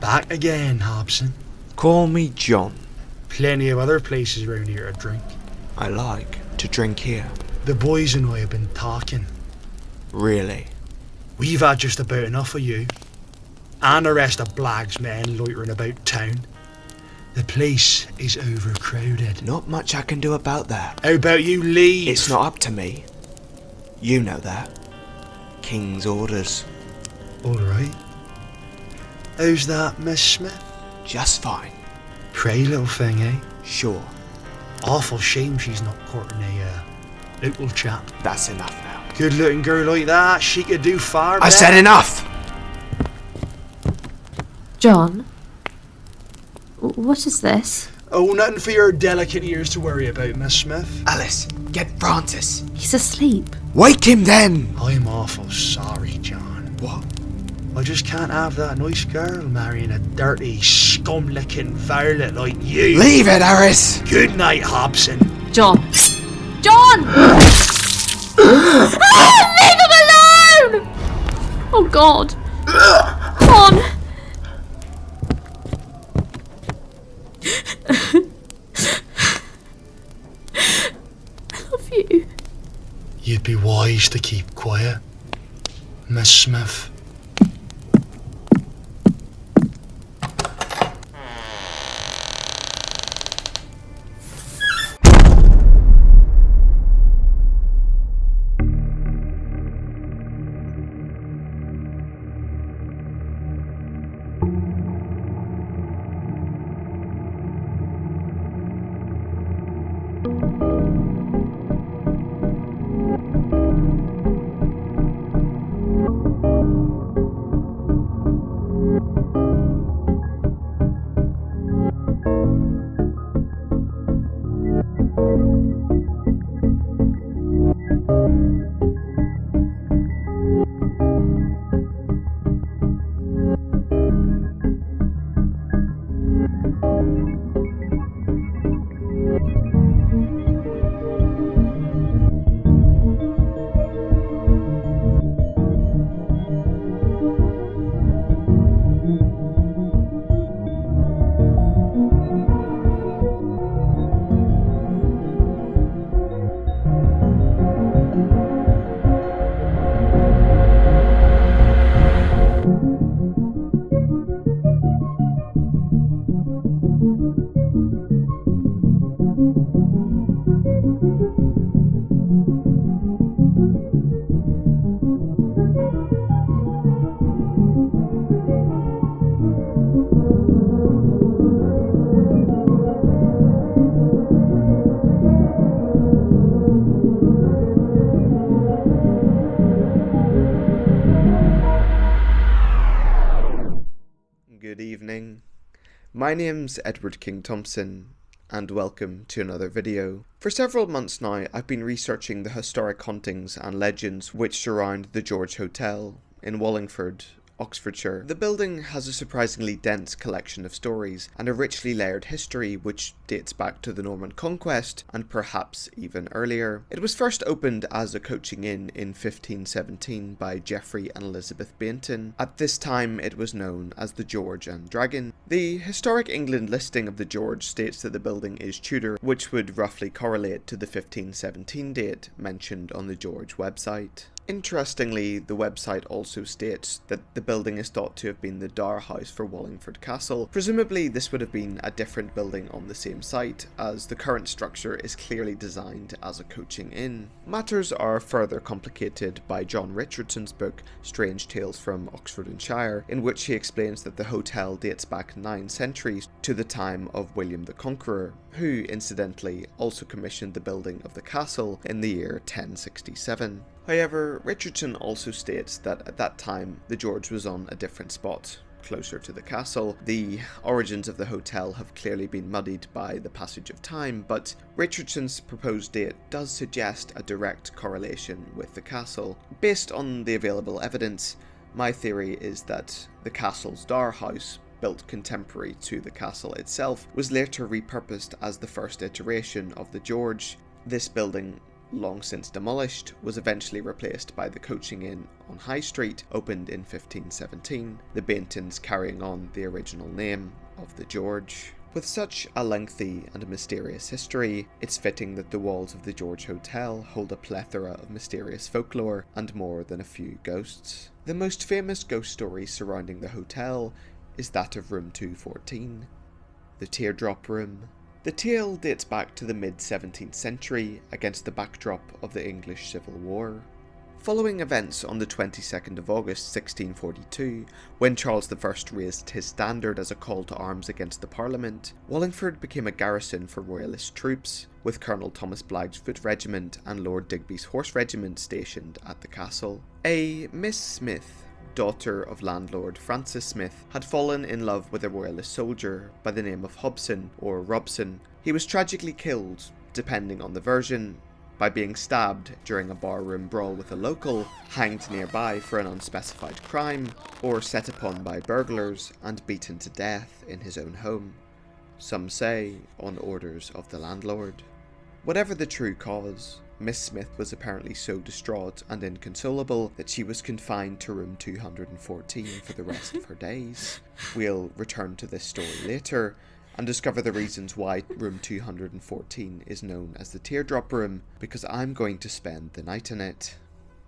Back again, Hobson. Call me John. Plenty of other places round here to drink. I like to drink here. The boys and I have been talking. Really? We've had just about enough of you. And the rest of Blagg's men loitering about town. The place is overcrowded. Not much I can do about that. How about you leave? It's not up to me. You know that. King's orders. Alright. How's that, Miss Smith? Just fine. Pretty little thing, eh? Sure. Awful shame she's not courting a local chap. That's enough now. Good looking girl like that, she could do far better. I said enough! John? What is this? Oh, nothing for your delicate ears to worry about, Miss Smith. Alice, get Francis. He's asleep. Wake him then! I'm awful sorry, John. What? I just can't have that nice girl marrying a dirty, scum-licking varlet like you. Leave it, Harris! Good night, Hobson. John! John! Ah, leave him alone! Oh God. Come on. I love you. You'd be wise to keep quiet, Miss Smith. Good evening. My name's Edward King Thompson, and welcome to another video. For several months now, I've been researching the historic hauntings and legends which surround the George Hotel in Wallingford, Oxfordshire. The building has a surprisingly dense collection of stories and a richly layered history which dates back to the Norman Conquest and perhaps even earlier. It was first opened as a coaching inn in 1517 by Geoffrey and Elizabeth Bainton. At this time it was known as the George and Dragon. The Historic England listing of the George states that the building is Tudor, which would roughly correlate to the 1517 date mentioned on the George website. Interestingly, the website also states that the building is thought to have been the dower house for Wallingford Castle. Presumably this would have been a different building on the same site, as the current structure is clearly designed as a coaching inn. Matters are further complicated by John Richardson's book Strange Tales from Oxford and Shire, in which he explains that the hotel dates back 9 centuries to the time of William the Conqueror, who incidentally also commissioned the building of the castle in the year 1067. However, Richardson also states that at that time the George was on a different spot, closer to the castle. The origins of the hotel have clearly been muddied by the passage of time, but Richardson's proposed date does suggest a direct correlation with the castle. Based on the available evidence, my theory is that the castle's dower house, built contemporary to the castle itself, was later repurposed as the first iteration of the George. This building, long since demolished, was eventually replaced by the coaching inn on High Street, opened in 1517, the Baintons carrying on the original name of the George. With such a lengthy and mysterious history, it's fitting that the walls of the George Hotel hold a plethora of mysterious folklore and more than a few ghosts. The most famous ghost story surrounding the hotel is that of room 214, the Teardrop room. The tale dates back to the mid-17th century against the backdrop of the English Civil War. Following events on the 22nd of August 1642, when Charles I raised his standard as a call to arms against the Parliament, Wallingford became a garrison for Royalist troops, with Colonel Thomas Blagg's Foot Regiment and Lord Digby's Horse Regiment stationed at the castle. A Miss Smith, daughter of landlord Francis Smith, had fallen in love with a royalist soldier by the name of Hobson or Robson. He was tragically killed, depending on the version, by being stabbed during a barroom brawl with a local, hanged nearby for an unspecified crime, or set upon by burglars and beaten to death in his own home. Some say on orders of the landlord. Whatever the true cause, Miss Smith was apparently so distraught and inconsolable that she was confined to room 214 for the rest of her days. We'll return to this story later and discover the reasons why room 214 is known as the Teardrop room, because I'm going to spend the night in it.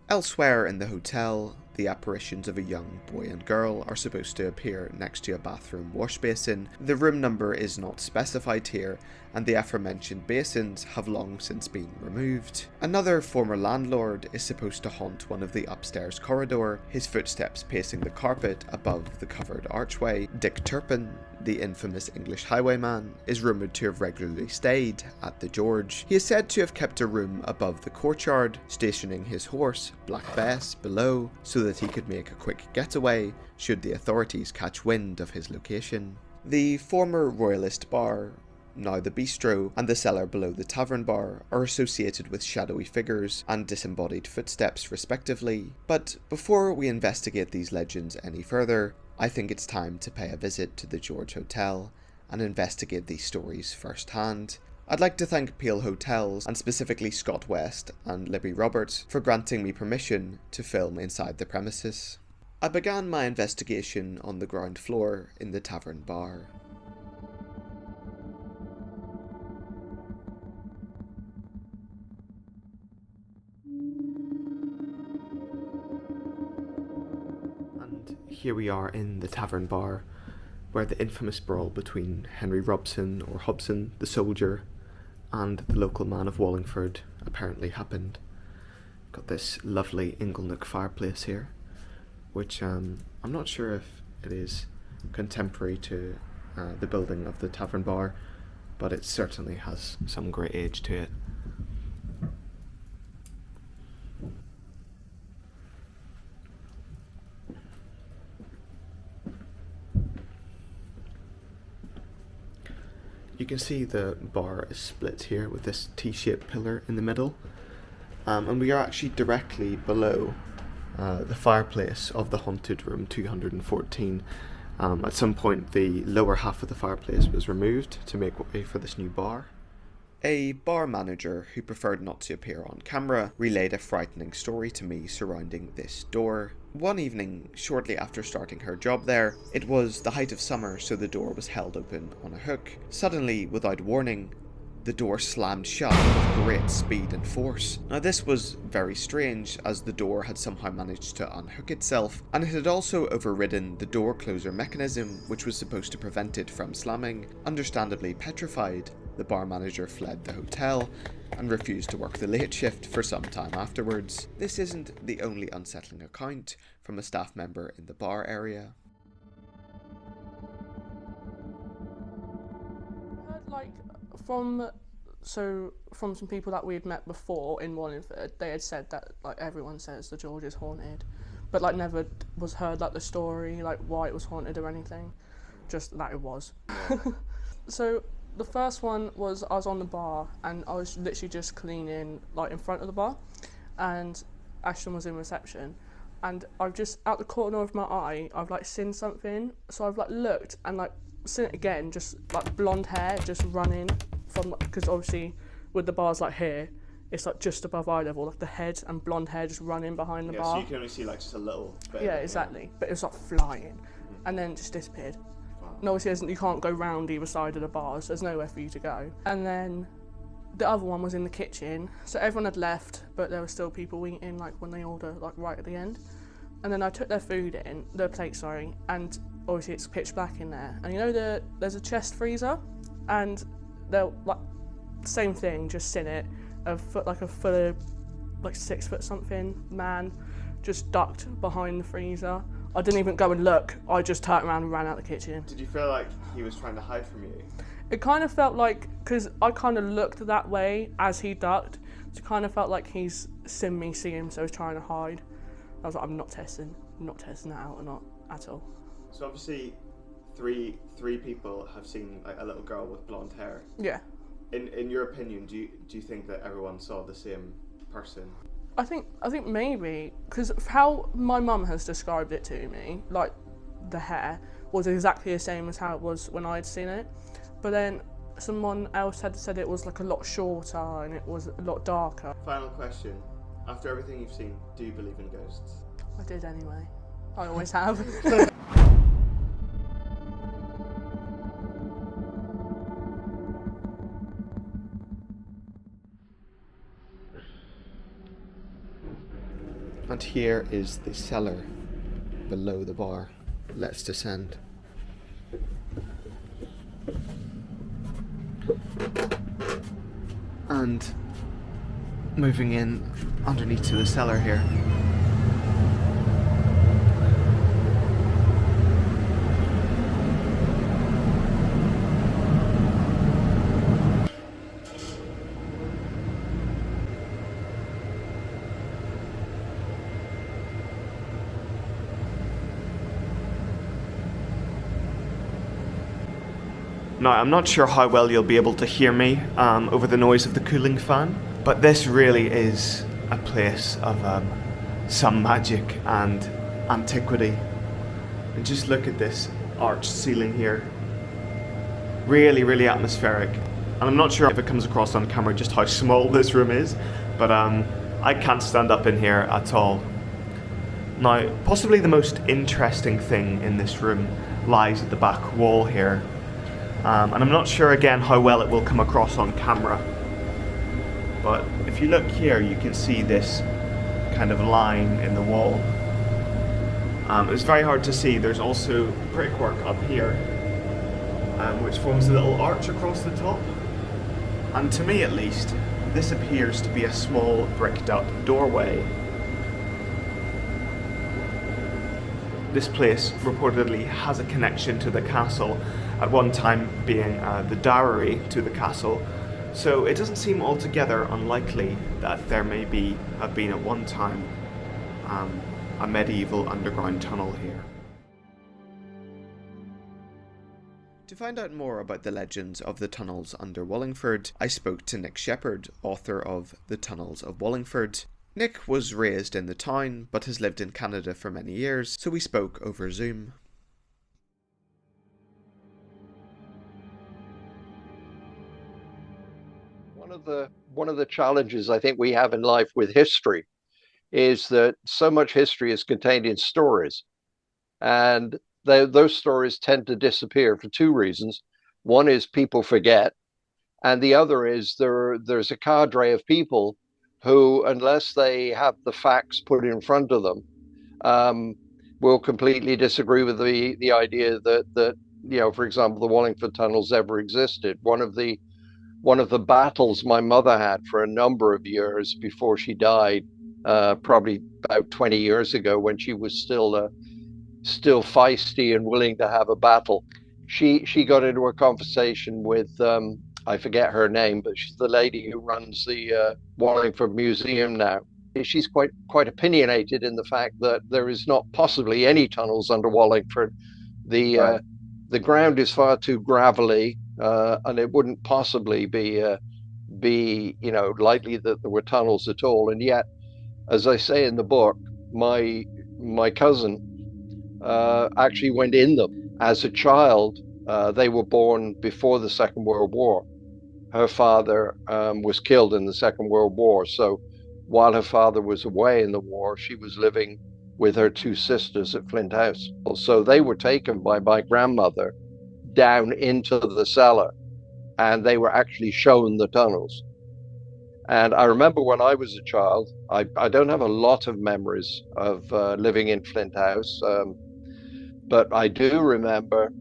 Elsewhere in the hotel, the apparitions of a young boy and girl are supposed to appear next to a bathroom wash basin. The room number is not specified here, and the aforementioned basins have long since been removed. Another former landlord is supposed to haunt one of the upstairs corridor, his footsteps pacing the carpet above the covered archway. Dick Turpin, the infamous English highwayman, is rumoured to have regularly stayed at the George. He is said to have kept a room above the courtyard, stationing his horse, Black Bess, below, so that he could make a quick getaway should the authorities catch wind of his location. The former Royalist bar, now the Beastro, and the cellar below the tavern bar are associated with shadowy figures and disembodied footsteps respectively. But before we investigate these legends any further, I think it's time to pay a visit to the George Hotel and investigate these stories firsthand. I'd like to thank Peel Hotels, and specifically Scott West and Libby Roberts, for granting me permission to film inside the premises. I began my investigation on the ground floor in the tavern bar. And here we are in the tavern bar, where the infamous brawl between Henry Robson or Hobson, the soldier, and the local man of Wallingford apparently happened. Got this lovely inglenook fireplace here, which I'm not sure if it is contemporary to the building of the tavern bar, but it certainly has some great age to it. You can see the bar is split here with this T-shaped pillar in the middle, and we are actually directly below the fireplace of the haunted room 214. At some point the lower half of the fireplace was removed to make way for this new bar. A bar manager who preferred not to appear on camera relayed a frightening story to me surrounding this door. One evening, shortly after starting her job there, it was the height of summer, so the door was held open on a hook. Suddenly, without warning, the door slammed shut with great speed and force. Now this was very strange, as the door had somehow managed to unhook itself, and it had also overridden the door closer mechanism, which was supposed to prevent it from slamming. Understandably petrified, the bar manager fled the hotel and refused to work the late shift for some time afterwards. This isn't the only unsettling account from a staff member in the bar area. Like from some people that we had met before in Wallingford, they had said that like everyone says the George is haunted, but like never was heard like the story, like why it was haunted or anything, just that it was. So the first one was I was on the bar and I was literally just cleaning like in front of the bar, and Ashton was in reception, and I've just out the corner of my eye I've like seen something, so I've like looked and like seen it again, just like blonde hair just running from, because obviously with the bars like here it's like just above eye level, like the head and blonde hair just running behind the bar. So you can only see like just a little bit. Yeah, exactly. But it was like flying and then just disappeared. Wow. And obviously you can't go round either side of the bars, there's nowhere for you to go. And then the other one was in the kitchen, so everyone had left but there were still people eating like when they order, like right at the end. And then I took their plate, and obviously it's pitch black in there. And you know there's a chest freezer, and they're like same thing, just in it, a full 6 foot something man just ducked behind the freezer. I didn't even go and look, I just turned around and ran out the kitchen. Did you feel like he was trying to hide from you? It kind of felt like, because I kind of looked that way as he ducked, so it kind of felt like he's seen me see him, so he's trying to hide. I was like, I'm not testing that out or not at all. So obviously, three people have seen like a little girl with blonde hair. Yeah. In your opinion, do you think that everyone saw the same person? I think maybe, because how my mum has described it to me, like the hair was exactly the same as how it was when I'd seen it, but then someone else had said it was like a lot shorter and it was a lot darker. Final question. After everything you've seen, do you believe in ghosts? I did anyway. I always have. And here is the cellar below the bar. Let's descend. And moving in underneath to the cellar here. Now, I'm not sure how well you'll be able to hear me over the noise of the cooling fan, but this really is a place of some magic and antiquity. And just look at this arched ceiling here. Really, really atmospheric. And I'm not sure if it comes across on camera just how small this room is, but I can't stand up in here at all. Now, possibly the most interesting thing in this room lies at the back wall here. And I'm not sure again how well it will come across on camera, but if you look here you can see this kind of line in the wall. It's very hard to see. There's also brickwork up here which forms a little arch across the top, and to me at least this appears to be a small bricked up doorway. This place reportedly has a connection to the castle, at one time being the dowry to the castle, so it doesn't seem altogether unlikely that there may have been at one time a medieval underground tunnel here. To find out more about the legends of the tunnels under Wallingford, I spoke to Nick Shepherd, author of The Tunnels of Wallingford. Nick was raised in the town, but has lived in Canada for many years, so we spoke over Zoom. One of the challenges I think we have in life with history is that so much history is contained in stories, and those stories tend to disappear for two reasons. One is people forget, And the other is there's a cadre of people who, unless they have the facts put in front of them, will completely disagree with the idea that for example, the Wallingford tunnels ever existed. One of the battles my mother had for a number of years before she died, probably about 20 years ago, when she was still feisty and willing to have a battle. She got into a conversation with I forget her name, but she's the lady who runs the Wallingford Museum now. She's quite opinionated in the fact that there is not possibly any tunnels under Wallingford. The ground is far too gravelly, and it wouldn't possibly be likely that there were tunnels at all. And yet, as I say in the book, my cousin actually went in them as a child. They were born before the Second World War. Her father was killed in the Second World War, so while her father was away in the war, she was living with her two sisters at Flint House. So they were taken by my grandmother down into the cellar, and they were actually shown the tunnels. And I remember when I was a child, I don't have a lot of memories of living in Flint House, but I do remember,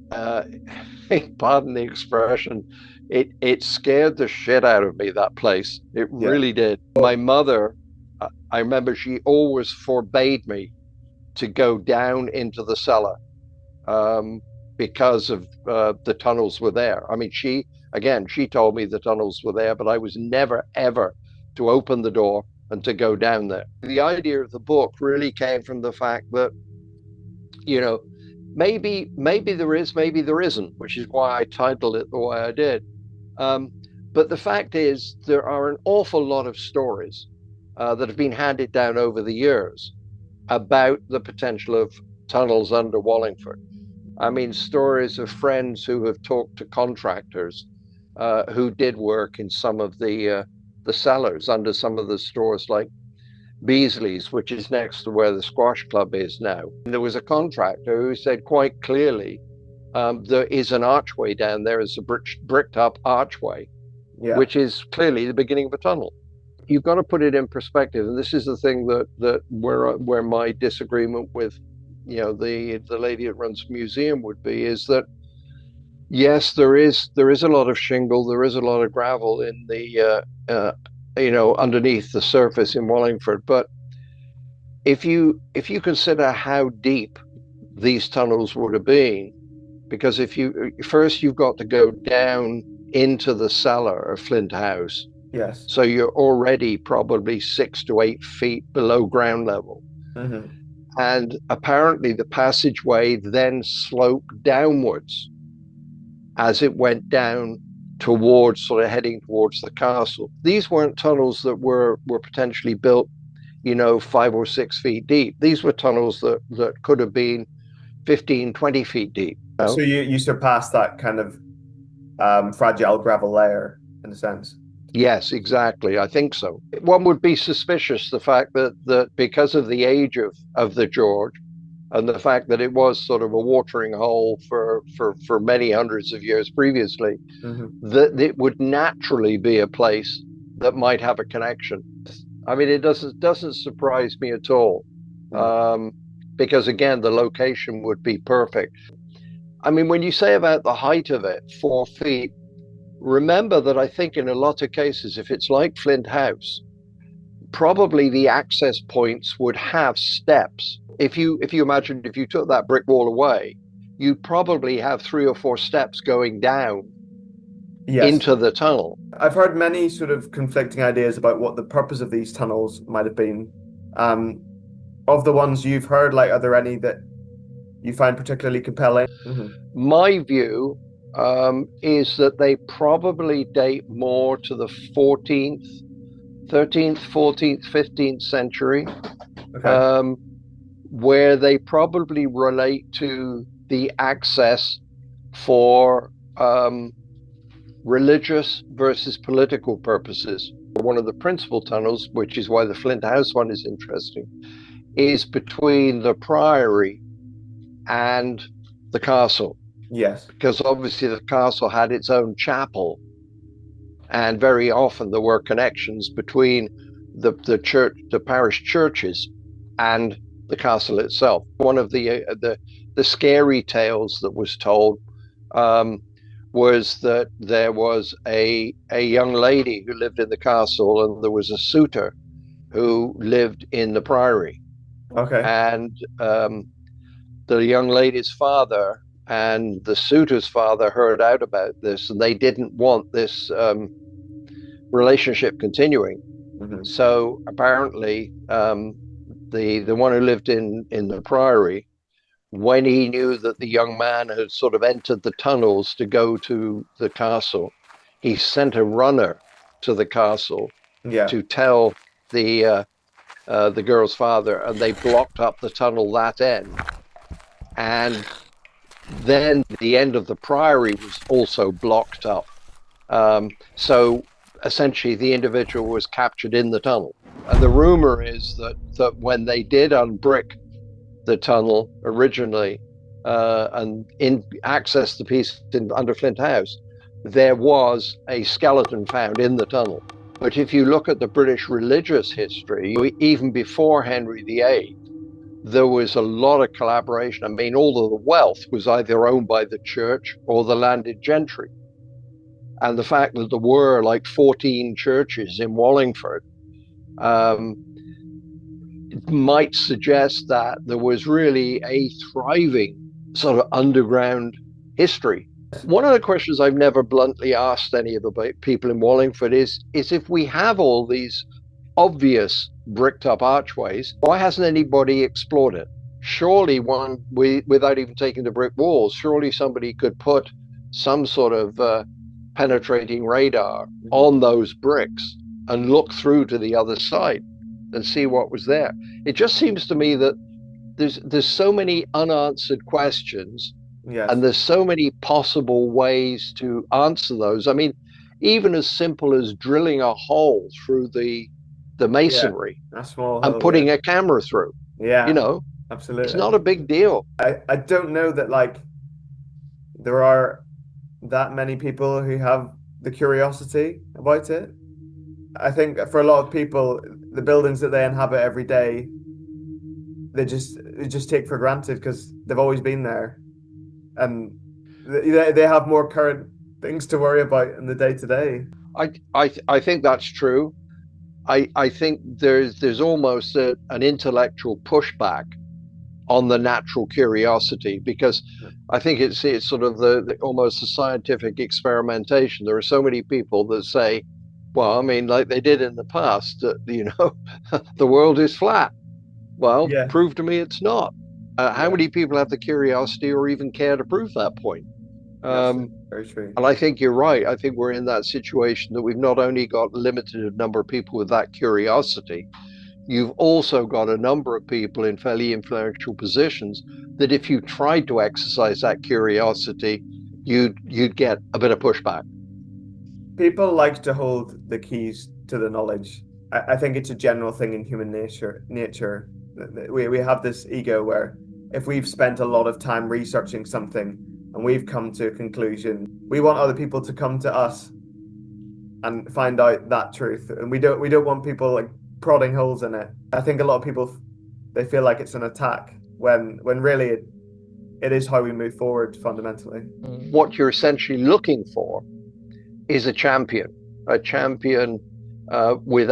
pardon the expression, it scared the shit out of me, that place. It really did. My mother, I remember she always forbade me to go down into the cellar because of the tunnels were there. I mean, she told me the tunnels were there, but I was never, ever to open the door and to go down there. The idea of the book really came from the fact that, maybe there is, maybe there isn't, which is why I titled it the way I did. But the fact is, there are an awful lot of stories that have been handed down over the years about the potential of tunnels under Wallingford. I mean, stories of friends who have talked to contractors who did work in some of the cellars under some of the stores, like Beasley's, which is next to where the squash club is now. And there was a contractor who said quite clearly, there is an archway down there, as a bricked up archway, which is clearly the beginning of a tunnel. You've got to put it in perspective, and this is the thing that where my disagreement with the lady that runs the museum would be, is that yes, there is a lot of shingle, there is a lot of gravel in the underneath the surface in Wallingford, but if you consider how deep these tunnels would have been, because you've got to go down into the cellar of Flint House. Yes. So you're already probably 6 to 8 feet below ground level. Mm-hmm. And apparently the passageway then sloped downwards as it went down towards, sort of heading towards the castle. These weren't tunnels that were potentially built, 5 or 6 feet deep. These were tunnels that could have been 15, 20 feet deep. So you surpassed that kind of fragile gravel layer, in a sense. Yes, exactly. I think so. One would be suspicious, the fact that because of the age of the George, and the fact that it was sort of a watering hole for many hundreds of years previously, that it would naturally be a place that might have a connection. I mean, it doesn't surprise me at all, because again, the location would be perfect. I mean, when you say about the height of it, 4 feet, remember that I think in a lot of cases, if it's like Flint House, probably the access points would have steps. If you imagine, if you took that brick wall away, you'd probably have 3 or 4 steps going down into the tunnel. I've heard many sort of conflicting ideas about what the purpose of these tunnels might have been. Of the ones you've heard, are there any that you find particularly compelling? My view is that they probably date more to the 13th, 14th, 15th century, where they probably relate to the access for religious versus political purposes. One of the principal tunnels, which is why the Flint House one is interesting, is between the priory and the castle. Yes. Because obviously the castle had its own chapel, and very often there were connections between the church, the parish churches, and the castle itself. One of the scary tales that was told was that there was a young lady who lived in the castle, and there was a suitor who lived in the priory. Okay. And the young lady's father and the suitor's father heard out about this, and they didn't want this relationship continuing. Mm-hmm. So apparently, the one who lived in the priory, when he knew that the young man had sort of entered the tunnels to go to the castle, he sent a runner to the castle to tell the girl's father, and they blocked up the tunnel that end. And then the end of the priory was also blocked up. So essentially the individual was captured in the tunnel. And the rumor is that when they did unbrick the tunnel originally and access the piece under Flint House, there was a skeleton found in the tunnel. But if you look at the British religious history, even before Henry VIII, there was a lot of collaboration. I mean, all of the wealth was either owned by the church or the landed gentry. And the fact that there were like 14 churches in Wallingford might suggest that there was really a thriving sort of underground history. One of the questions I've never bluntly asked any of the people in Wallingford is if we have all these obvious bricked up archways, why hasn't anybody explored it? Surely without even taking the brick walls, surely somebody could put some sort of penetrating radar on those bricks and look through to the other side and see what was there. It just seems to me that there's so many unanswered questions. Yes. And there's so many possible ways to answer those. I mean, even as simple as drilling a hole through the masonry and putting a camera through. Yeah, you know, absolutely. It's not a big deal. I don't know that like there are that many people who have the curiosity about it. I think for a lot of people, the buildings that they inhabit every day, they just take for granted because they've always been there, and they have more current things to worry about in the day to day. I think that's true. I think there's almost an intellectual pushback on the natural curiosity, because I think it's sort of the almost a scientific experimentation. There are so many people that say, well, I mean, like they did in the past, the world is flat. Well, prove to me it's not. How many people have the curiosity or even care to prove that point? Very true. And I think you're right. I think we're in that situation that we've not only got a limited number of people with that curiosity, you've also got a number of people in fairly influential positions that if you tried to exercise that curiosity, you'd get a bit of pushback. People like to hold the keys to the knowledge. I think it's a general thing in human nature. We have this ego where if we've spent a lot of time researching something and we've come to a conclusion, we want other people to come to us and find out that truth. And we don't want people like prodding holes in it. I think a lot of people, they feel like it's an attack when really it is how we move forward fundamentally. What you're essentially looking for is a champion with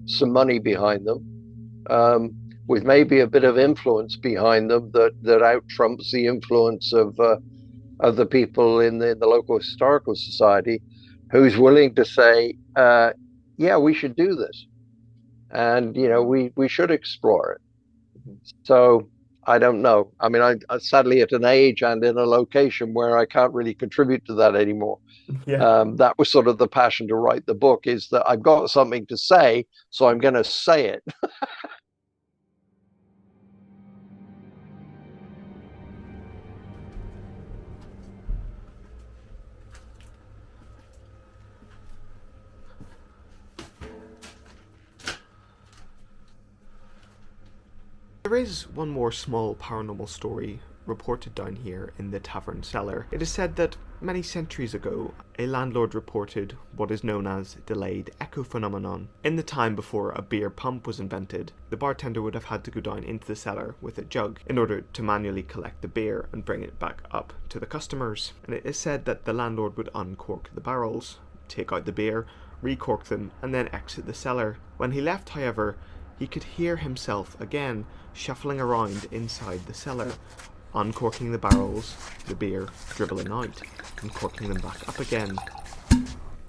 some money behind them, with maybe a bit of influence behind them that out trumps the influence of the people in the local historical society, who's willing to say, yeah, we should do this, and we should explore it. So I don't know. I mean, I'm sadly at an age and in a location where I can't really contribute to that anymore. Yeah. That was sort of the passion to write the book, is that I've got something to say, so I'm going to say it. There is one more small paranormal story reported down here in the tavern cellar. It is said that Many centuries ago, a landlord reported what is known as delayed echo phenomenon. In the time before a beer pump was invented, the bartender would have had to go down into the cellar with a jug in order to manually collect the beer and bring it back up to the customers. And it is said that the landlord would uncork the barrels, take out the beer, recork them, and then exit the cellar. When he left, however, he could hear himself again shuffling around inside the cellar, uncorking the barrels, the beer dribbling out, and corking them back up again.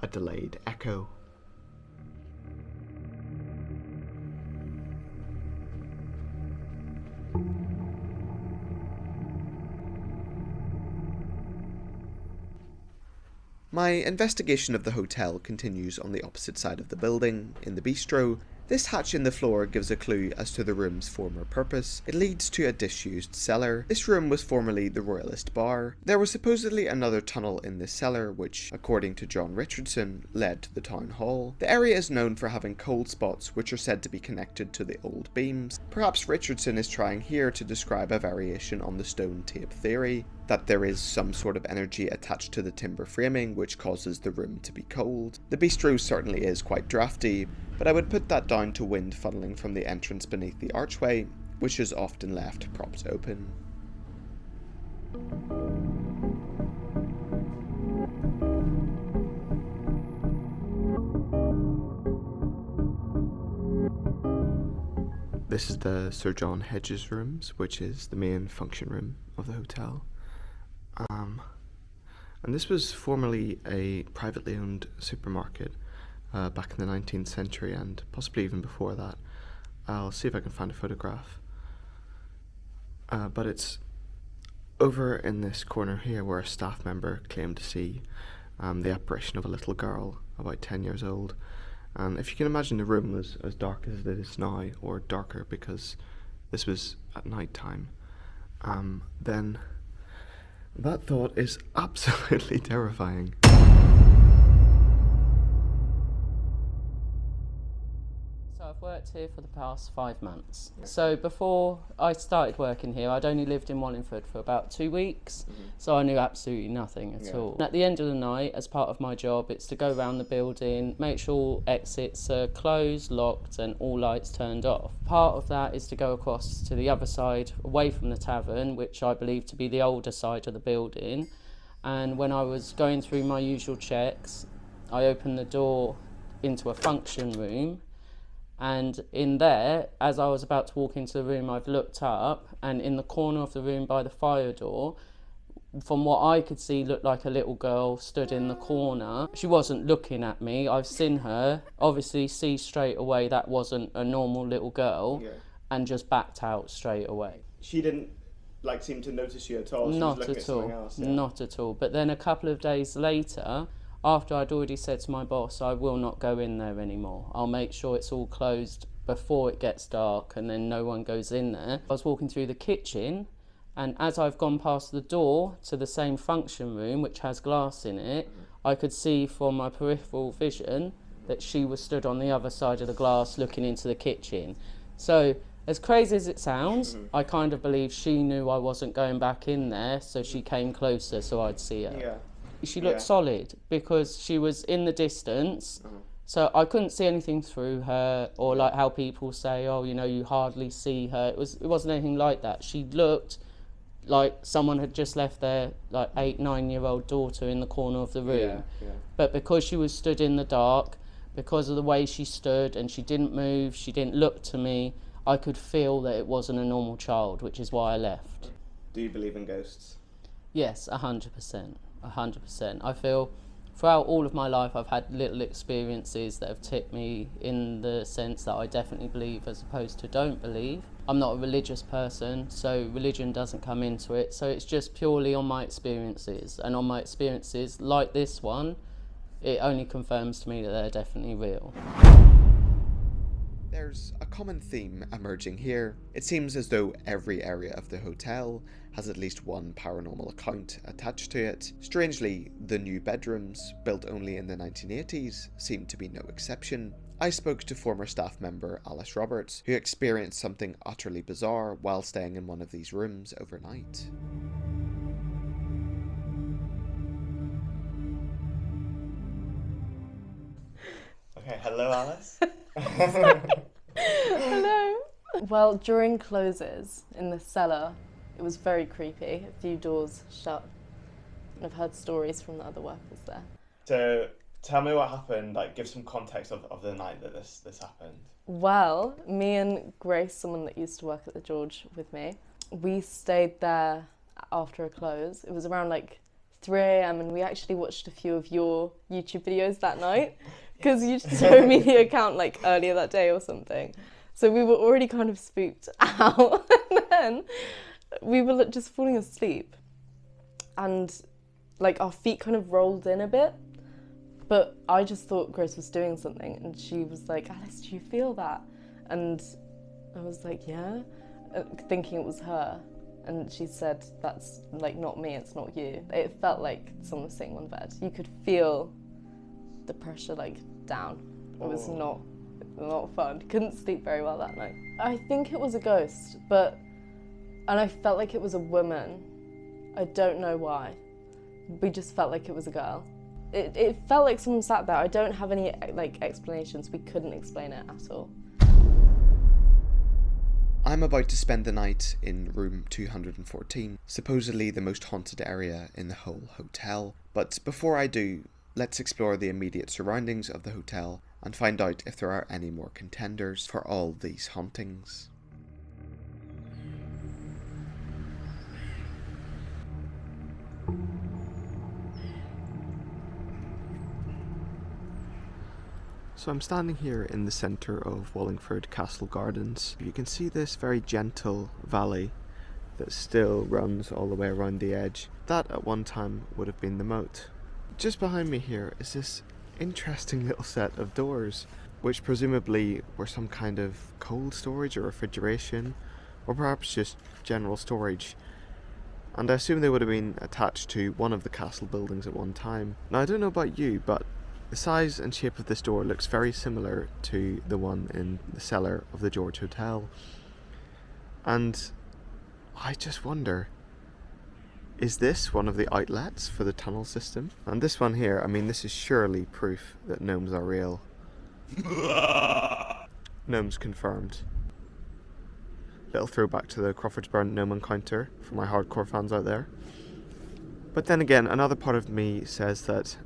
A delayed echo. My investigation of the hotel continues on the opposite side of the building, in the Beastro. This hatch in the floor gives a clue as to the room's former purpose. It leads to a disused cellar. This room was formerly the Royalist Bar. There was supposedly another tunnel in this cellar which, according to John Richardson, led to the town hall. The area is known for having cold spots which are said to be connected to the old beams. Perhaps Richardson is trying here to describe a variation on the stone tape theory, that there is some sort of energy attached to the timber framing which causes the room to be cold. The Beastro certainly is quite drafty, but I would put that down to wind funneling from the entrance beneath the archway, which is often left propped open. This is the Sir John Hedges rooms, which is the main function room of the hotel. And this was formerly a privately owned supermarket back in the 19th century and possibly even before that. I'll see if I can find a photograph. But it's over in this corner here where a staff member claimed to see the apparition of a little girl about 10 years old. And if you can imagine, the room was as dark as it is now, or darker because this was at night time, then that thought is absolutely terrifying. So I've worked here for the past 5 months. So before I started working here, I'd only lived in Wallingford for about 2 weeks, so I knew absolutely nothing at all. And at the end of the night, as part of my job, it's to go around the building, make sure all exits are closed, locked, and all lights turned off. Part of that is to go across to the other side, away from the tavern, which I believe to be the older side of the building. And when I was going through my usual checks, I opened the door into a function room. And in there, as I was about to walk into the room, I've looked up, and in the corner of the room by the fire door, from what I could see, looked like a little girl stood in the corner. She wasn't looking at me. I've seen her, obviously see straight away that wasn't a normal little girl, and just backed out straight away. She didn't seem to notice you at all? Not at all. Not at all. But then a couple of days later, after I'd already said to my boss, I will not go in there anymore. I'll make sure it's all closed before it gets dark and then no one goes in there. I was walking through the kitchen, and as I've gone past the door to the same function room, which has glass in it, I could see from my peripheral vision that she was stood on the other side of the glass looking into the kitchen. So, as crazy as it sounds, I kind of believe she knew I wasn't going back in there, so she came closer so I'd see her. She looked solid because she was in the distance, so I couldn't see anything through her, or like how people say, oh, you know, you hardly see her. It wasn't anything like that. She looked like someone had just left their 8-9-year-old daughter in the corner of the room. But because she was stood in the dark, because of the way she stood and she didn't move, she didn't look to me, I could feel that it wasn't a normal child, which is why I left. Do you believe in ghosts? Yes, 100%. 100%. I feel throughout all of my life I've had little experiences that have tipped me in the sense that I definitely believe as opposed to don't believe. I'm not a religious person, so religion doesn't come into it, so it's just purely on my experiences, and on my experiences like this one, it only confirms to me that they're definitely real. There's a common theme emerging here. It seems as though every area of the hotel has at least one paranormal account attached to it. Strangely, the new bedrooms, built only in the 1980s, seem to be no exception. I spoke to former staff member Alice Roberts, who experienced something utterly bizarre while staying in one of these rooms overnight. Okay, hello Alice. Hello. Well, during closes in the cellar, it was very creepy. A few doors shut. And I've heard stories from the other workers there. So tell me what happened, like give some context of the night that this happened. Well, me and Grace, someone that used to work at the George with me, we stayed there after a close. It was around like 3 a.m. and we actually watched a few of your YouTube videos that night because you showed me the account like earlier that day or something. So we were already kind of spooked out and then we were just falling asleep and like our feet kind of rolled in a bit, but I just thought Grace was doing something and she was like, Alice, do you feel that? And I was like, yeah, thinking it was her. And she said, that's like not me, it's not you. It felt like someone was sitting on the bed. You could feel the pressure like down. It was not fun. Couldn't sleep very well that night. I think it was a ghost, and I felt like it was a woman. I don't know why. We just felt like it was a girl. It felt like someone sat there. I don't have any like explanations. We couldn't explain it at all. I'm about to spend the night in room 214, supposedly the most haunted area in the whole hotel. But before I do, let's explore the immediate surroundings of the hotel and find out if there are any more contenders for all these hauntings. So I'm standing here in the centre of Wallingford Castle Gardens. You can see this very gentle valley that still runs all the way around the edge. That at one time would have been the moat. Just behind me here is this interesting little set of doors, which presumably were some kind of cold storage or refrigeration, or perhaps just general storage. And I assume they would have been attached to one of the castle buildings at one time. Now I don't know about you, but the size and shape of this door looks very similar to the one in the cellar of the George Hotel. And I just wonder, is this one of the outlets for the tunnel system? And this one here, I mean, this is surely proof that gnomes are real. Gnomes confirmed. Little throwback to the Crawfordsburn gnome encounter for my hardcore fans out there. But then again, another part of me says that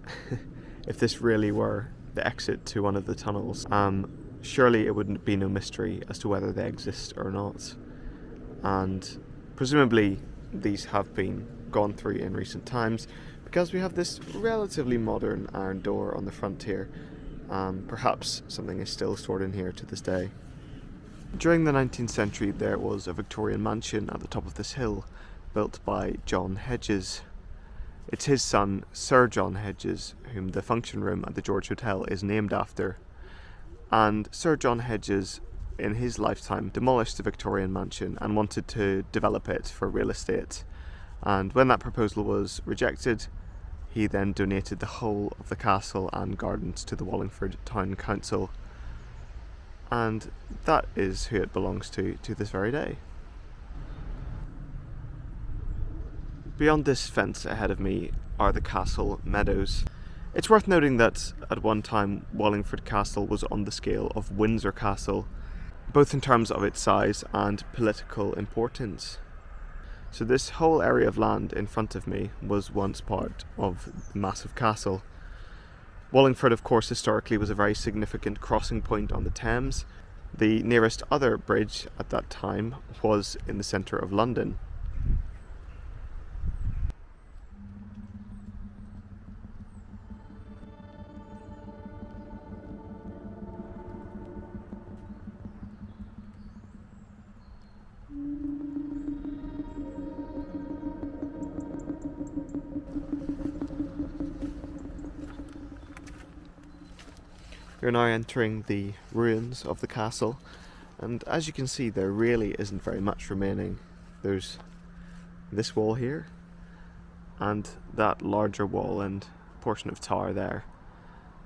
if this really were the exit to one of the tunnels, surely it wouldn't be no mystery as to whether they exist or not. And presumably these have been gone through in recent times because we have this relatively modern iron door on the front here. Perhaps something is still stored in here to this day. During the 19th century there was a Victorian mansion at the top of this hill built by John Hedges. It's his son, Sir John Hedges, whom the function room at the George Hotel is named after. And Sir John Hedges, in his lifetime, demolished the Victorian mansion and wanted to develop it for real estate. And when that proposal was rejected, he then donated the whole of the castle and gardens to the Wallingford Town Council. And that is who it belongs to this very day. Beyond this fence ahead of me are the castle meadows. It's worth noting that at one time Wallingford Castle was on the scale of Windsor Castle, both in terms of its size and political importance. So this whole area of land in front of me was once part of the massive castle. Wallingford, of course, historically was a very significant crossing point on the Thames. The nearest other bridge at that time was in the centre of London. We're now entering the ruins of the castle, and as you can see there really isn't very much remaining. There's this wall here, and that larger wall and portion of tower there.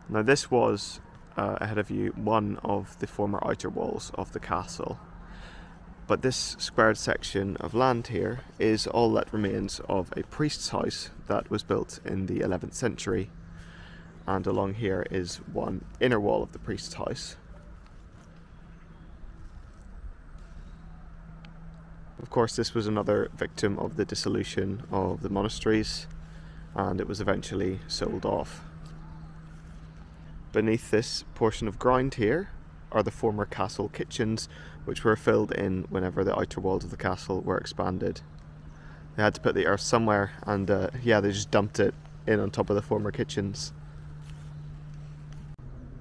Now this was, ahead of you, one of the former outer walls of the castle. But this squared section of land here is all that remains of a priest's house that was built in the 11th century. and along here is one inner wall of the priest's house. Of course, this was another victim of the dissolution of the monasteries, and it was eventually sold off. Beneath this portion of ground here are the former castle kitchens, which were filled in whenever the outer walls of the castle were expanded. They had to put the earth somewhere, and yeah, they just dumped it in on top of the former kitchens.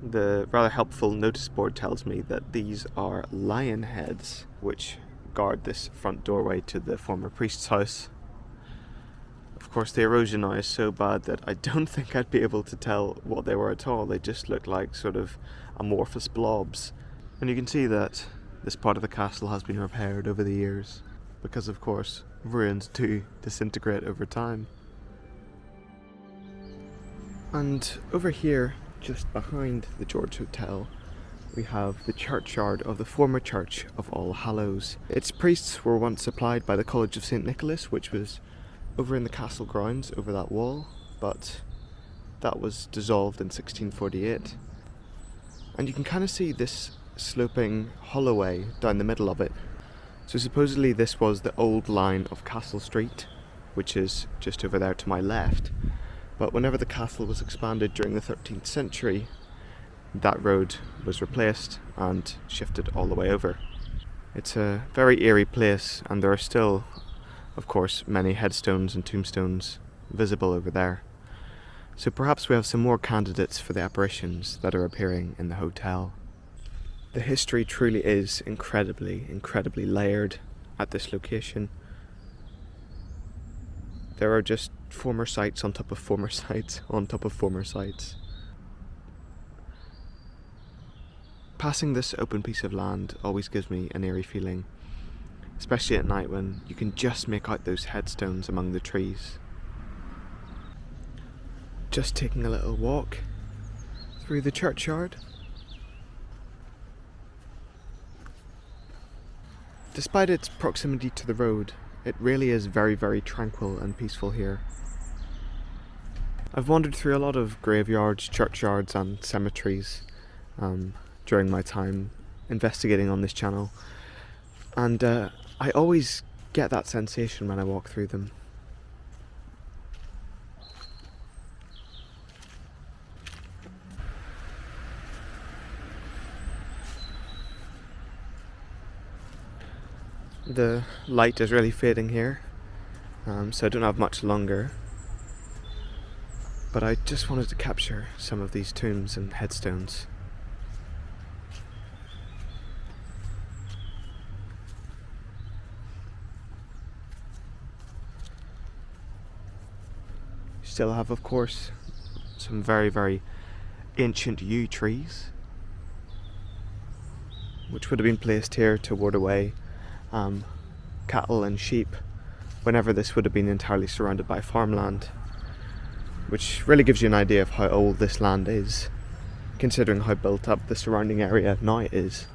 The rather helpful notice board tells me that these are lion heads, which guard this front doorway to the former priest's house. Of course, the erosion now is so bad that I don't think I'd be able to tell what they were at all. They just look like sort of amorphous blobs. And you can see that this part of the castle has been repaired over the years, because of course ruins do disintegrate over time. And over here, just behind the George Hotel, we have the churchyard of the former Church of All Hallows. Its priests were once supplied by the College of St. Nicholas, which was over in the castle grounds over that wall, but that was dissolved in 1648. And you can kind of see this sloping holloway down the middle of it. So supposedly this was the old line of Castle Street, which is just over there to my left. But whenever the castle was expanded during the 13th century, that road was replaced and shifted all the way over. It's a very eerie place, and there are still, of course, many headstones and tombstones visible over there. So perhaps we have some more candidates for the apparitions that are appearing in the hotel. The history truly is incredibly layered at this location. There are just former sites on top of former sites on top of former sites. Passing this open piece of land always gives me an eerie feeling, especially at night when you can just make out those headstones among the trees. Just taking a little walk through the churchyard. Despite its proximity to the road, it really is very tranquil and peaceful here. I've wandered through a lot of graveyards, churchyards and cemeteries during my time investigating on this channel, and I always get that sensation when I walk through them. The light is really fading here, so I don't have much longer, but I just wanted to capture some of these tombs and headstones. Still have, of course, some very ancient yew trees, which would have been placed here to ward away cattle and sheep whenever this would have been entirely surrounded by farmland, which really gives you an idea of how old this land is, considering how built up the surrounding area now is.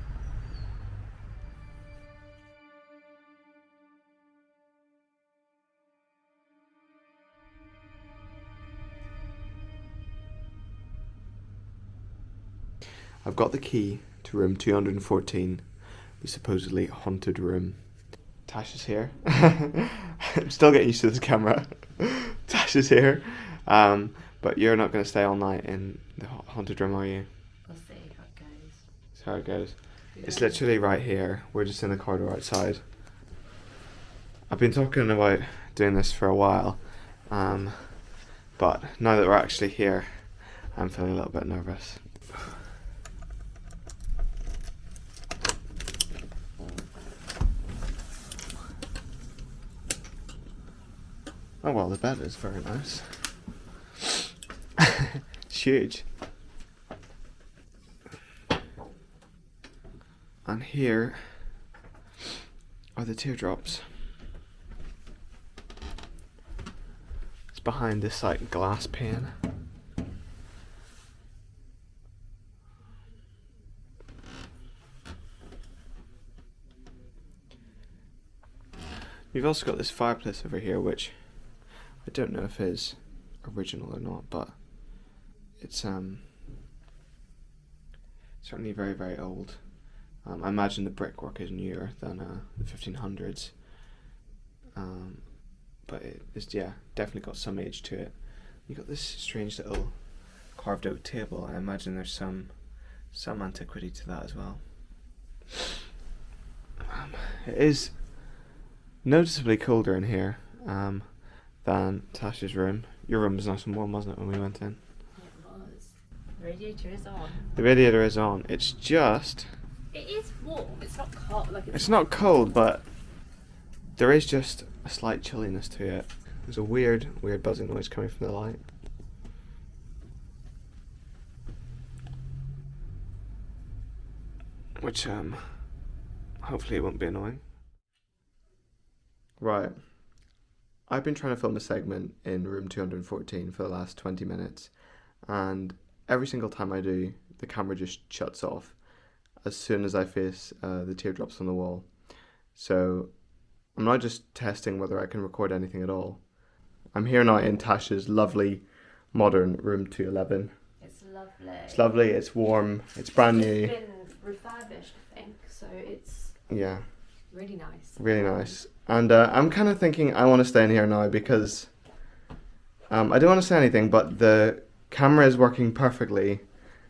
I've got the key to room 214, the supposedly haunted room. Tash is here. I'm still getting used to this camera. Tash is here. But you're not going to stay all night in the haunted room, are you? We'll see how it goes. That's how it goes. Yeah. It's literally right here. We're just in the corridor outside. I've been talking about doing this for a while, but now that we're actually here, I'm feeling a little bit nervous. Oh well, the bed is very nice. It's huge. And here are the teardrops. It's behind this like glass pane. You've also got this fireplace over here, which I don't know if is original or not, but it's certainly very, very old. I imagine the brickwork is newer than the 1500s. But it's, yeah, definitely got some age to it. You got this strange little carved out table. I imagine there's some antiquity to that as well. It is noticeably colder in here than Tasha's room. Your room was nice and warm, wasn't it, when we went in? It was. The radiator is on. The radiator is on. It's just... It is warm. It's not cold. Like It's not cold, but there is just a slight chilliness to it. There's a weird buzzing noise coming from the light. Which, hopefully it won't be annoying. Right. I've been trying to film a segment in room 214 for the last 20 minutes, and every single time I do, the camera just shuts off as soon as I face the teardrops on the wall. So I'm now just testing whether I can record anything at all. I'm here now in Tasha's lovely modern room 211. It's lovely. It's lovely, it's warm, it's brand new. It's been refurbished, I think, so it's really nice. Really nice. And I'm kind of thinking I want to stay in here now because I don't want to say anything, but the camera is working perfectly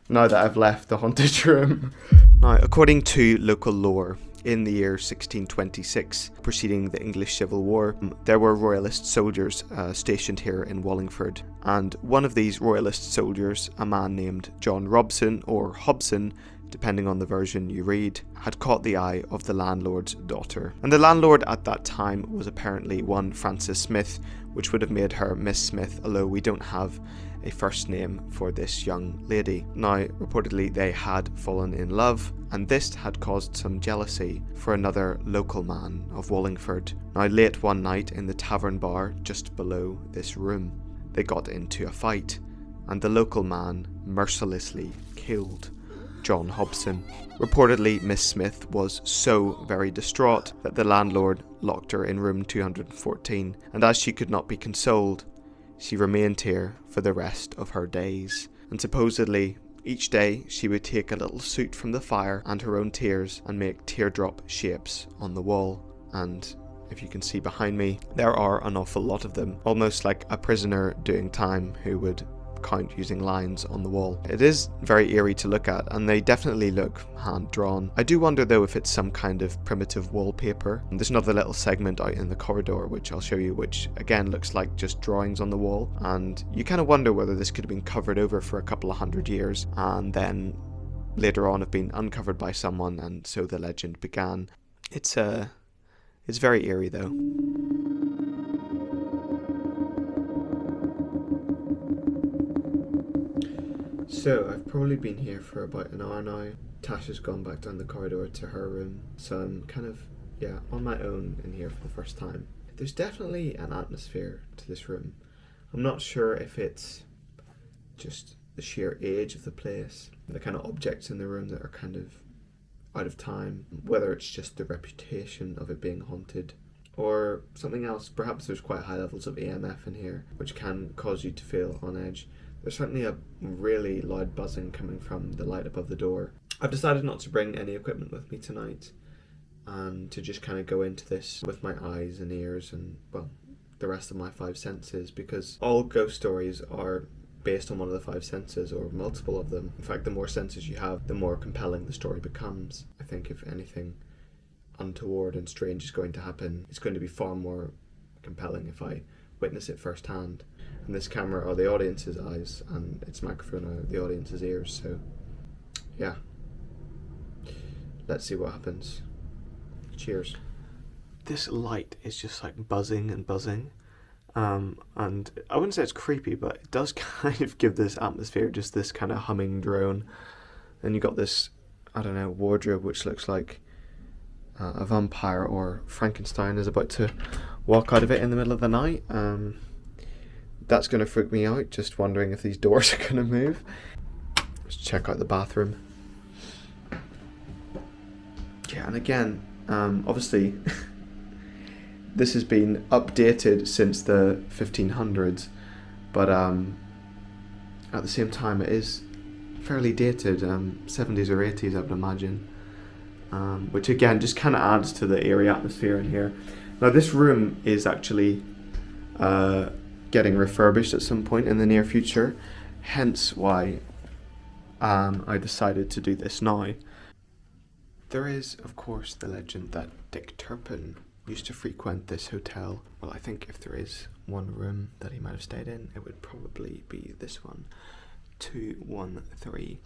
now that I've left the haunted room. Now, according to local lore, in the year 1626, preceding the English Civil War, there were royalist soldiers stationed here in Wallingford. And one of these royalist soldiers, a man named John Robson or Hobson, depending on the version you read, had caught the eye of the landlord's daughter. And the landlord at that time was apparently one Frances Smith, which would have made her Miss Smith, although we don't have a first name for this young lady. Now, reportedly they had fallen in love, and this had caused some jealousy for another local man of Wallingford. Now, late one night in the tavern bar just below this room, they got into a fight, and the local man mercilessly killed John Hobson. Reportedly, Miss Smith was so very distraught that the landlord locked her in room 214, and as she could not be consoled, she remained here for the rest of her days. And supposedly, each day she would take a little soot from the fire and her own tears and make teardrop shapes on the wall. And if you can see behind me, there are an awful lot of them, almost like a prisoner doing time who would count using lines on the wall. It is very eerie to look at, and they definitely look hand-drawn. I do wonder though if it's some kind of primitive wallpaper. And there's another little segment out in the corridor which I'll show you, which again looks like just drawings on the wall, and you kind of wonder whether this could have been covered over for a couple of hundred years and then later on have been uncovered by someone, and so the legend began. It's very eerie though. So, I've probably been here for about an hour now. Tasha's gone back down the corridor to her room, so I'm kind of, on my own in here for the first time. There's definitely an atmosphere to this room. I'm not sure if it's just the sheer age of the place, the kind of objects in the room that are kind of out of time, whether it's just the reputation of it being haunted, or something else. Perhaps there's quite high levels of EMF in here, which can cause you to feel on edge. There's certainly a really loud buzzing coming from the light above the door. I've decided not to bring any equipment with me tonight, and to just kind of go into this with my eyes and ears and, well, the rest of my five senses, because all ghost stories are based on one of the five senses, or multiple of them. In fact, the more senses you have, the more compelling the story becomes. I think if anything untoward and strange is going to happen, it's going to be far more compelling if I witness it firsthand. And this camera are the audience's eyes, and its microphone are the audience's ears, so yeah. Let's see what happens. Cheers. This light is just like buzzing and buzzing. And I wouldn't say it's creepy, but it does kind of give this atmosphere, just this kind of humming drone. And you got this, I don't know, wardrobe which looks like a vampire or Frankenstein is about to walk out of it in the middle of the night. That's going to freak me out, just wondering if these doors are going to move. Let's check out the bathroom. Yeah, and again, obviously, this has been updated since the 1500s, but at the same time it is fairly dated, 70s or 80s I would imagine, which again just kind of adds to the eerie atmosphere in here. Now this room is actually getting refurbished at some point in the near future, hence why I decided to do this now. There is, of course, the legend that Dick Turpin used to frequent this hotel. Well, I think if there is one room that he might have stayed in, it would probably be this one, 213,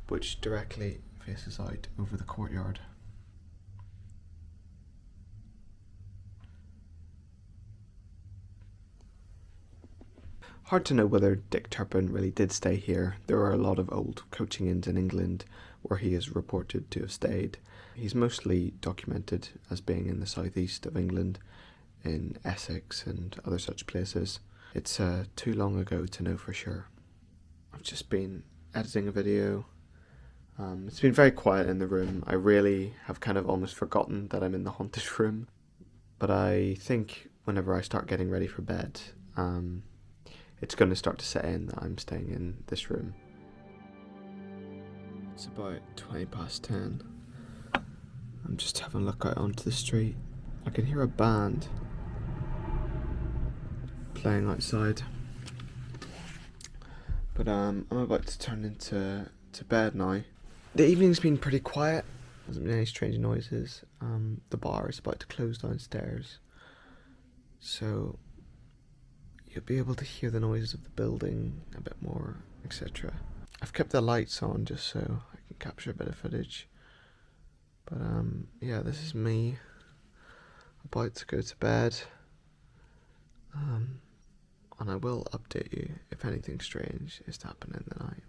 which directly faces out over the courtyard. Hard to know whether Dick Turpin really did stay here. There are a lot of old coaching inns in England where he is reported to have stayed. He's mostly documented as being in the southeast of England, in Essex and other such places. It's too long ago to know for sure. I've just been editing a video. It's been very quiet in the room. I really have kind of almost forgotten that I'm in the haunted room. But I think whenever I start getting ready for bed, it's going to start to set in that I'm staying in this room. It's about 20 past 10. I'm just having a look out onto the street. I can hear a band playing outside. But I'm about to turn into bed now. The evening's been pretty quiet. There hasn't been any strange noises. The bar is about to close downstairs, so you'll be able to hear the noises of the building a bit more, etc. I've kept the lights on just so I can capture a bit of footage. But yeah, this is me about to go to bed. And I will update you if anything strange is to happen in the night.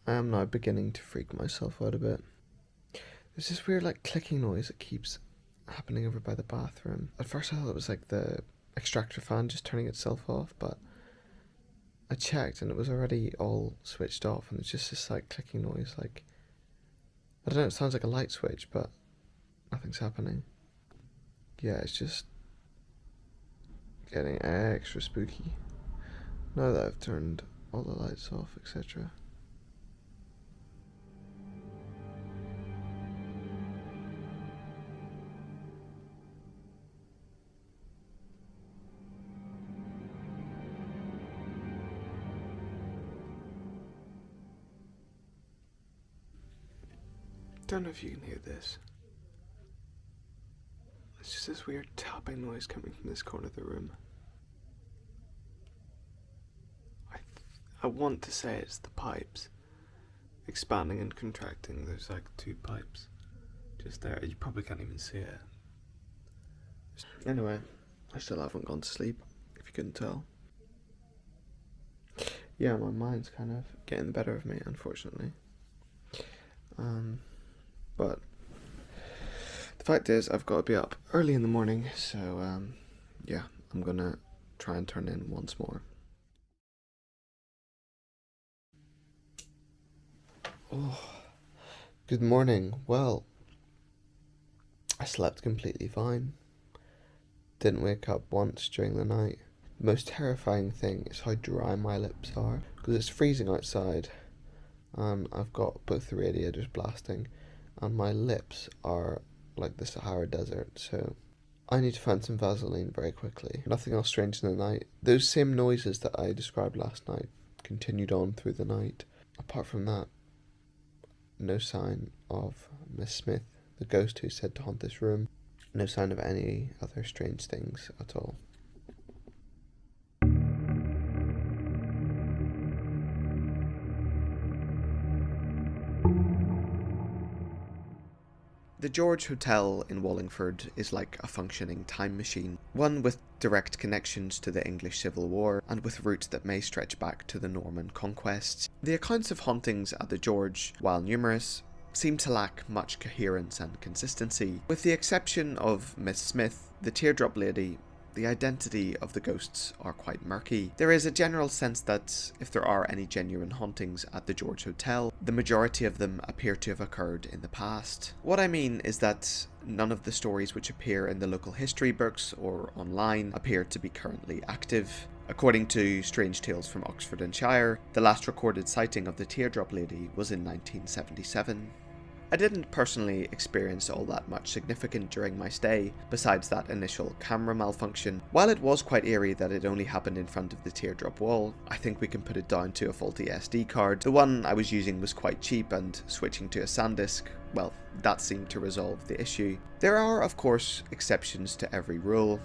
I am now beginning to freak myself out a bit. There's this weird like clicking noise that keeps happening over by the bathroom. At first I thought it was like the extractor fan just turning itself off, but I checked and it was already all switched off, and it's just this like clicking noise, like, I don't know, it sounds like a light switch, but nothing's happening. Yeah, it's just getting extra spooky now that I've turned all the lights off, etc. Don't know if you can hear this. It's just this weird tapping noise coming from this corner of the room. I want to say it's the pipes expanding and contracting. There's like two pipes just there. You probably can't even see it. Anyway, I still haven't gone to sleep, if you couldn't tell. Yeah, my mind's kind of getting the better of me, unfortunately. But the fact is, I've got to be up early in the morning, so yeah, I'm gonna try and turn in once more. Oh, good morning. Well, I slept completely fine. Didn't wake up once during the night. The most terrifying thing is how dry my lips are, because it's freezing outside. I've got both the radiators blasting, and my lips are like the Sahara Desert, so I need to find some Vaseline very quickly. Nothing else strange in the night. Those same noises that I described last night continued on through the night. Apart from that, no sign of Miss Smith, the ghost who's said to haunt this room. No sign of any other strange things at all. The George Hotel in Wallingford is like a functioning time machine, one with direct connections to the English Civil War and with roots that may stretch back to the Norman conquests. The accounts of hauntings at the George, while numerous, seem to lack much coherence and consistency. With the exception of Miss Smith, the Teardrop lady, the identity of the ghosts are quite murky. There is a general sense that if there are any genuine hauntings at the George Hotel, the majority of them appear to have occurred in the past. What I mean is that none of the stories which appear in the local history books or online appear to be currently active. According to Strange Tales from Oxford and Shire, the last recorded sighting of the Teardrop lady was in 1977. I didn't personally experience all that much significant during my stay, besides that initial camera malfunction. While it was quite eerie that it only happened in front of the teardrop wall, I think we can put it down to a faulty SD card. The one I was using was quite cheap, and switching to a SanDisk, well, that seemed to resolve the issue. There are, of course, exceptions to every rule.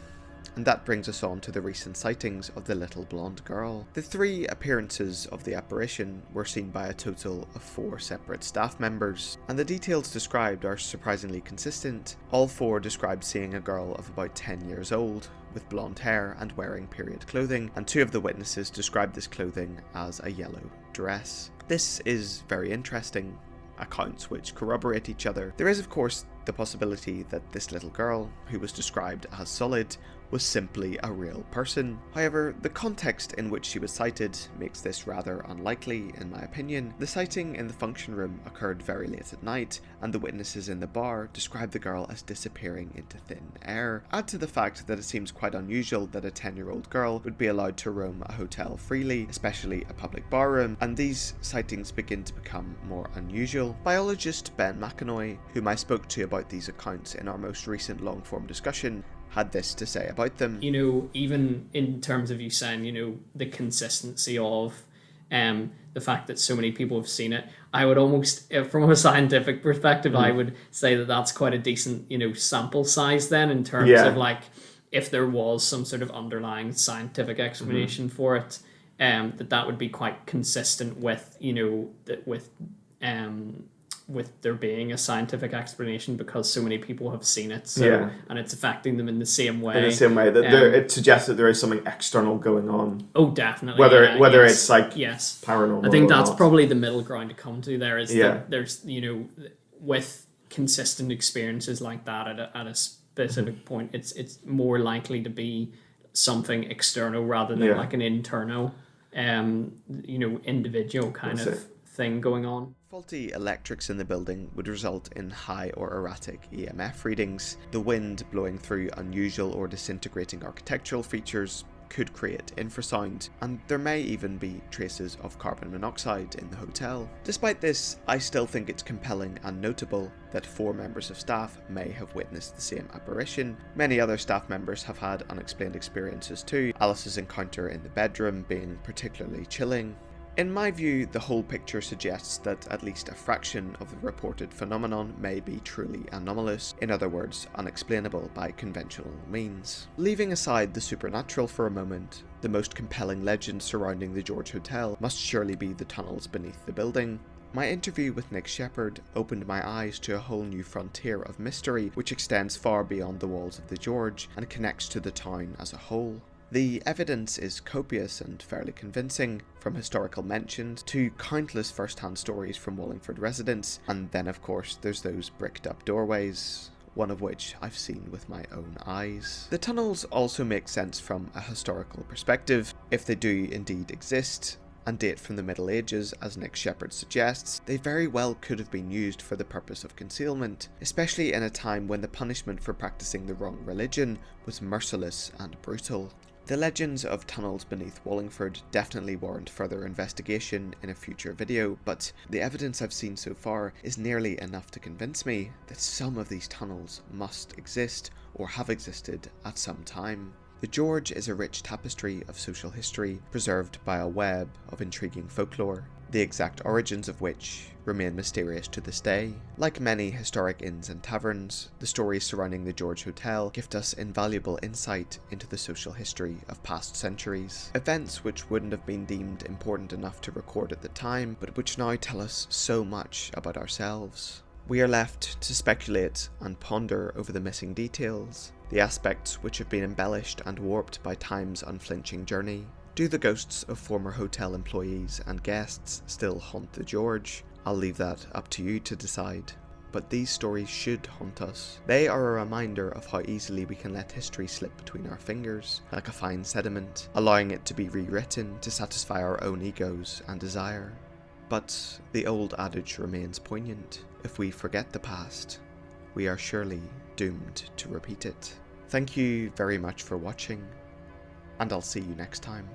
And that brings us on to the recent sightings of the little blonde girl. The 3 appearances of the apparition were seen by a total of 4 separate staff members, and the details described are surprisingly consistent. All 4 described seeing a girl of about 10 years old, with blonde hair and wearing period clothing, and 2 of the witnesses described this clothing as a yellow dress. This is very interesting, accounts which corroborate each other. There is, of course, the possibility that this little girl, who was described as solid, was simply a real person. However, the context in which she was sighted makes this rather unlikely, in my opinion. The sighting in the function room occurred very late at night, and the witnesses in the bar described the girl as disappearing into thin air. Add to the fact that it seems quite unusual that a 10-year-old girl would be allowed to roam a hotel freely, especially a public barroom, and these sightings begin to become more unusual. Biologist Ben McAnoy, whom I spoke to about these accounts in our most recent long-form discussion, had this to say about them. You know, even in terms of you saying, you know, the consistency of the fact that so many people have seen it, I would almost, from a scientific perspective, I would say that that's quite a decent, you know, sample size then, in terms of like, if there was some sort of underlying scientific explanation for it, that would be quite consistent with, you know, that with there being a scientific explanation, because so many people have seen it, so and it's affecting them in the same way. In the same way that it suggests that there is something external going on. Oh, definitely. Whether it's like paranormal. I think or that's not. probably the middle ground to come to. There is that there's, you know, with consistent experiences like that at a specific point, it's more likely to be something external rather than like an internal, you know, individual kind of thing going on. Faulty electrics in the building would result in high or erratic EMF readings. The wind blowing through unusual or disintegrating architectural features could create infrasound, and there may even be traces of carbon monoxide in the hotel. Despite this, I still think it's compelling and notable that 4 members of staff may have witnessed the same apparition. Many other staff members have had unexplained experiences too, Alice's encounter in the bedroom being particularly chilling. In my view, the whole picture suggests that at least a fraction of the reported phenomenon may be truly anomalous, in other words, unexplainable by conventional means. Leaving aside the supernatural for a moment, the most compelling legend surrounding the George Hotel must surely be the tunnels beneath the building. My interview with Nick Shepherd opened my eyes to a whole new frontier of mystery which extends far beyond the walls of the George and connects to the town as a whole. The evidence is copious and fairly convincing, from historical mentions to countless first-hand stories from Wallingford residents, and then of course there's those bricked up doorways, one of which I've seen with my own eyes. The tunnels also make sense from a historical perspective, if they do indeed exist, and date from the Middle Ages as Nick Shepherd suggests. They very well could have been used for the purpose of concealment, especially in a time when the punishment for practicing the wrong religion was merciless and brutal. The legends of tunnels beneath Wallingford definitely warrant further investigation in a future video, but the evidence I've seen so far is nearly enough to convince me that some of these tunnels must exist or have existed at some time. The George is a rich tapestry of social history, preserved by a web of intriguing folklore, the exact origins of which remain mysterious to this day. Like many historic inns and taverns, the stories surrounding the George Hotel gift us invaluable insight into the social history of past centuries. Events which wouldn't have been deemed important enough to record at the time, but which now tell us so much about ourselves. We are left to speculate and ponder over the missing details, the aspects which have been embellished and warped by time's unflinching journey. Do the ghosts of former hotel employees and guests still haunt the George? I'll leave that up to you to decide. But these stories should haunt us. They are a reminder of how easily we can let history slip between our fingers, like a fine sediment, allowing it to be rewritten to satisfy our own egos and desire. But the old adage remains poignant. If we forget the past, we are surely doomed to repeat it. Thank you very much for watching. and I'll see you next time.